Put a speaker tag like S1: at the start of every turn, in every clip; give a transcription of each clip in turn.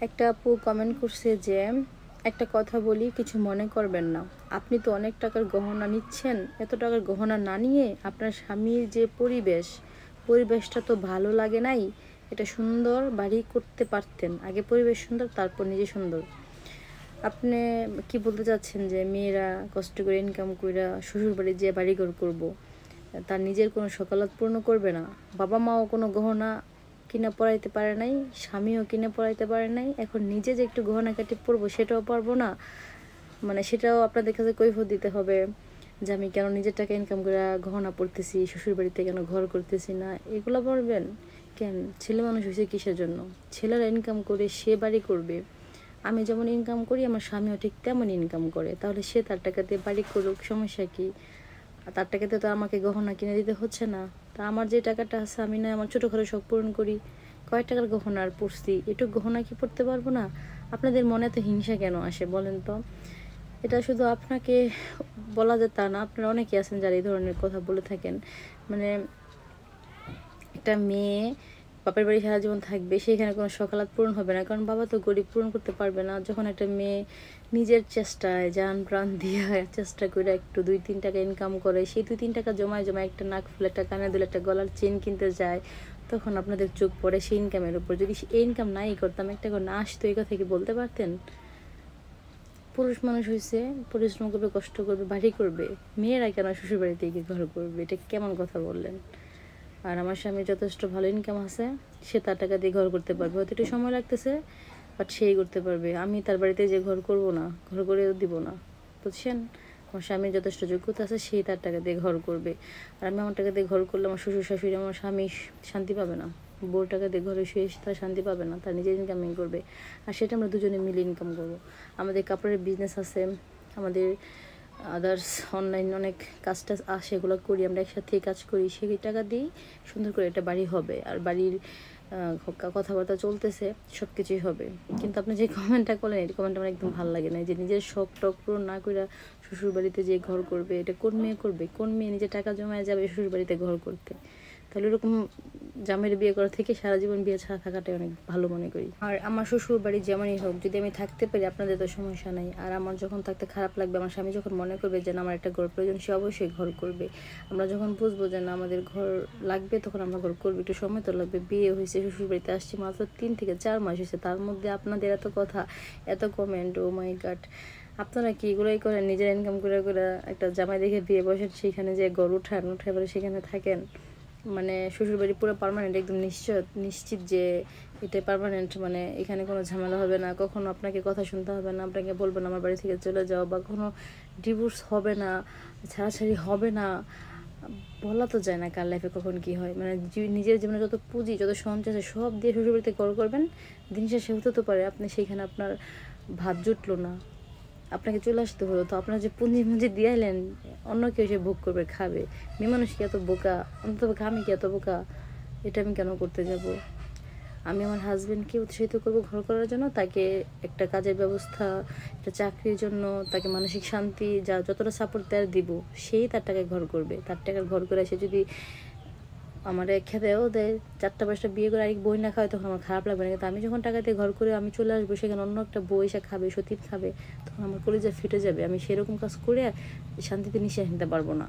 S1: একটা আপু কমেন্ট করছে যে একটা কথা বলি, কিছু মনে করবেন না। আপনি তো অনেক টাকার গহনা নিচ্ছেন, এত টাকার গহনা না নিয়ে আপনার স্বামীর যে পরিবেশটা তো ভালো লাগে নাই। এটা সুন্দর বাড়ি করতে পারতেন, আগে পরিবেশ সুন্দর তারপর নিজে সুন্দর। আপনি কি বলতে চাচ্ছেন যে মেয়েরা কষ্ট করে ইনকাম করে শ্বশুর বাড়ি যে বাড়িঘর করবো, তার নিজের কোনো সকালত পূর্ণ করবে না? বাবা মাও কোনো গহনা কিনে পড়াইতে পারে নাই, স্বামীও কিনে পড়াইতে পারে নাই, এখন নিজে যে একটু গহনা কাটি পরবো সেটাও পারবো না। মানে সেটাও আপনাদের কাছে কৈফিয়ত দিতে হবে যে আমি কেন নিজের টাকা ইনকাম করে গহনা পড়তেছি, শ্বশুর বাড়িতে কেন ঘর করতেছি না, এগুলো বলবেন কেন? ছেলে মানুষ হয়েছে কিসের জন্য? ছেলেরা ইনকাম করে সে বাড়ি করবে। আমি যেমন ইনকাম করি আমার স্বামীও ঠিক তেমন ইনকাম করে, তাহলে সে তার টাকা দিয়ে বাড়ি করুক, সমস্যা কি? তার টাকাতে তো আমাকে গহনা কিনে দিতে হচ্ছে না। তা আমার যে টাকাটা আছে আমি না আমার ছোটোখাটো শখ পূরণ করি। কয় টাকার গহনা আর পড়ছি, একটু গহনা কি পড়তে পারবো না? আপনাদের মনে তো হিংসা কেন আসে বলেন তো? এটা শুধু আপনাকে বলা যায় তা না, আপনারা অনেকে আছেন যারা এই ধরনের কথা বলে থাকেন। মানে একটা মেয়ে বাপের বাড়ি সারা জীবন থাকবে, সেখানে কোনো সকালাত পূরণ হবে না, কারণ বাবা তো গরিব, পূরণ করতে পারবে না। যখন একটা মেয়ে নিজের চেষ্টায় জান প্রাণ দিয়ে চেষ্টা করে একটু 2-3 টাকা ইনকাম করে, সেই 2-3 টাকা জমায় জমায় একটা নাক ফুলে, একটা কানে দুলে, একটা গলার চেন কিনতে যায়, তখন আপনাদের চোখ পড়ে সেই ইনকামের উপর। যদি এই ইনকাম নাই করতাম, একটা করে না আসতো, এই কথা কি বলতে পারতেন? পুরুষ মানুষ হয়েছে, পরিশ্রম করবে, কষ্ট করবে, বাড়ি করবে। মেয়েরা কেন শ্বশুর বাড়িতে গিয়ে ঘর করবে? এটা কেমন কথা বললেন? আর আমার স্বামীর যথেষ্ট ভালো ইনকাম আছে, সে তার টাকা দিয়ে ঘর করতে পারবে, হয়তো একটু সময় লাগতেছে, বাট সেই করতে পারবে। আমি তার বাড়িতে যে ঘর করব না, ঘর করেও দিব না, বুঝছেন? আমার স্বামীর যথেষ্ট যোগ্যতা আছে, সেই তার টাকা দিয়ে ঘর করবে। আর আমি আমার টাকা দিয়ে ঘর করলে আমার শ্বশুর শাশুড়ি, আমার স্বামী শান্তি পাবে না। বউর টাকা দিয়ে ঘরে শুয়ে তার শান্তি পাবে না, তার নিজের ইনকামিং করবে। আর সেটা আমরা দুজনে মিলে ইনকাম করবো। আমাদের কাপড়ের বিজনেস আছে, আমাদের আদার্স অনলাইন অনেক কাজ টাজ আসে, এগুলো করি, আমরা একসাথে কাজ করি, সেই টাকা দিয়েই সুন্দর করে একটা বাড়ি হবে। আর বাড়ির কথাবার্তা চলতেছে, সব কিছুই হবে। কিন্তু আপনি যে কমেন্টটা করলেন, এই কমেন্টটা আমার একদম ভালো লাগে না, যে নিজের শখ টক পূরণ না করে শ্বশুর বাড়িতে যে ঘর করবে। এটা কোন মেয়ে করবে? কোন মেয়ে নিজে টাকা জমায় যাবে শ্বশুর বাড়িতে ঘর করতে? তাহলে এরকম জামের বিয়ে করা থেকে সারা জীবন বিয়ে ছাড়া থাকাটাই অনেক ভালো মনে করি। আর আমার শ্বশুর বাড়ি যেমনই হোক, যদি আমি থাকতে পারি আপনাদের তো সমস্যা নাই। আর আমার যখন থাকতে খারাপ লাগবে, আমার স্বামী যখন মনে করবে যে আমার একটা ঘর প্রয়োজন, সে অবশ্যই ঘর করবে। আমরা যখন বুঝবো যে না আমাদের ঘর লাগবে, তখন আমরা ঘর করবো। একটু সময় তো লাগবে। বিয়ে হয়েছে, শ্বশুর বাড়িতে আসছি মাত্র 3 থেকে 4 মাস হয়েছে, তার মধ্যে আপনাদের এত কথা, এত কমেন্ট, ও মাই গড! আপনারা কি এগুলোই করেন? নিজের ইনকাম করে করে একটা জামাই দেখে বিয়ে বসেন, সেখানে যে ঘর উঠান, উঠে এবারে সেখানে থাকেন। মানে শ্বশুরবাড়ি পুরো পার্মানেন্ট, একদম নিশ্চিত যে এটা পার্মানেন্ট, মানে এখানে কোনো ঝামেলা হবে না, কখনো আপনাকে কথা শুনতে হবে না, আপনাকে বলবেন আমার বাড়ি থেকে চলে যাও, বা কোনো ডিভোর্স হবে না, ছাড়াছাড়ি হবে না। বলা তো যায় না কার লাইফে কখন কি হয়। মানে নিজের জীবনে যত পুঁজি, যত সঞ্চয় আছে সব দিয়ে শ্বশুরবাড়িতে ঘর করবেন, দিন শেষে হতে তো পারে আপনি সেখানে আপনার ভাত জুটলো না, আপনাকে চলে আসতে হলো। তো আপনার যে পুঁজি দিয়াইলেন, অন্য কেউ সে ভোগ করবে, খাবে। মেয়ে মানুষ কি এত বোকা? অন্তত আমি কি এত বোকা? এটা আমি কেন করতে যাব? আমি আমার হাজব্যান্ডকে উৎসাহিত করবো ঘর করার জন্য, তাকে একটা কাজের ব্যবস্থা, একটা চাকরির জন্য, তাকে মানসিক শান্তি যা যতটা সাপোর্ট দেওয়ার দিব, সেই তার টাকায় ঘর করবে। তার টাকার ঘর করে সে যদি আমার খেতেও দেয়, 4টা 5টা বিয়ে করে আরেক বই না খাওয়ায়, তখন আমার খারাপ লাগবে না। কিন্তু আমি যখন টাকা দিয়ে ঘর করে আমি চলে আসবো, সেখানে অন্য একটা বউ এসে খাবে, সতীন খাবে, তখন আমার কলিজা ফিটে যাবে। আমি সেরকম কাজ করে শান্তিতে নিঃশ্বাস নিতে পারবো না।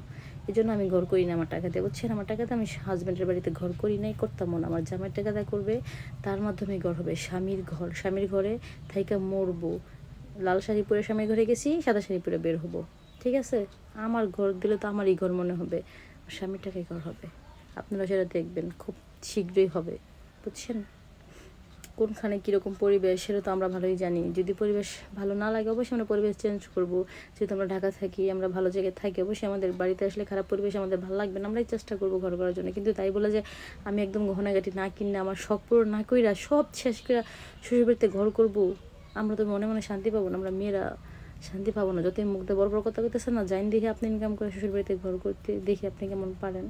S1: এই জন্য আমি ঘর করি না আমার টাকা দিয়ে, বুঝছেন? আমার টাকাতে আমি হাজব্যান্ডের বাড়িতে ঘর করি নাই, করতামও না। আমার জামাইয়ের টাকা দেওয়া করবে, তার মাধ্যমে ঘর হবে। স্বামীর ঘর, স্বামীর ঘরে থাইকা মরবো। লাল শাড়ি পরে স্বামীর ঘরে গেছি, সাদা শাড়ি পরে বের হবো, ঠিক আছে? আমার ঘর দিলে তো আমারই ঘর মনে হবে, স্বামীর টাকায় ঘর হবে। আপনারা সেটা দেখবেন, খুব শীঘ্রই হবে, বুঝছেন? কোনখানে কীরকম পরিবেশ সেটা তো আমরা ভালোই জানি। যদি পরিবেশ ভালো না লাগে, অবশ্যই আমরা পরিবেশ চেঞ্জ করব। যেহেতু আমরা ঢাকা থাকি, আমরা ভালো জায়গায় থাকি, অবশ্যই আমাদের বাড়িতে আসলে খারাপ পরিবেশ আমাদের ভালো লাগবে না, আমরাই চেষ্টা করবো ঘর করার জন্য। কিন্তু তাই বলে যে আমি একদম গহনাগাটি না কিনে, আমার শখ পূরণ না কইরা, সব শেষ করে শ্বশুরবাড়িতে ঘর করব, আমরা তো মনে মনে শান্তি পাবো না। আমরা মেয়েরা শান্তি পাবো না। যতই মুখ দিয়ে বড় বড় কথা কইতেছে না, জাইন দেখে আপনি ইনকাম করে শ্বশুরবাড়িতে ঘর করতে, দেখি আপনি কেমন পারেন।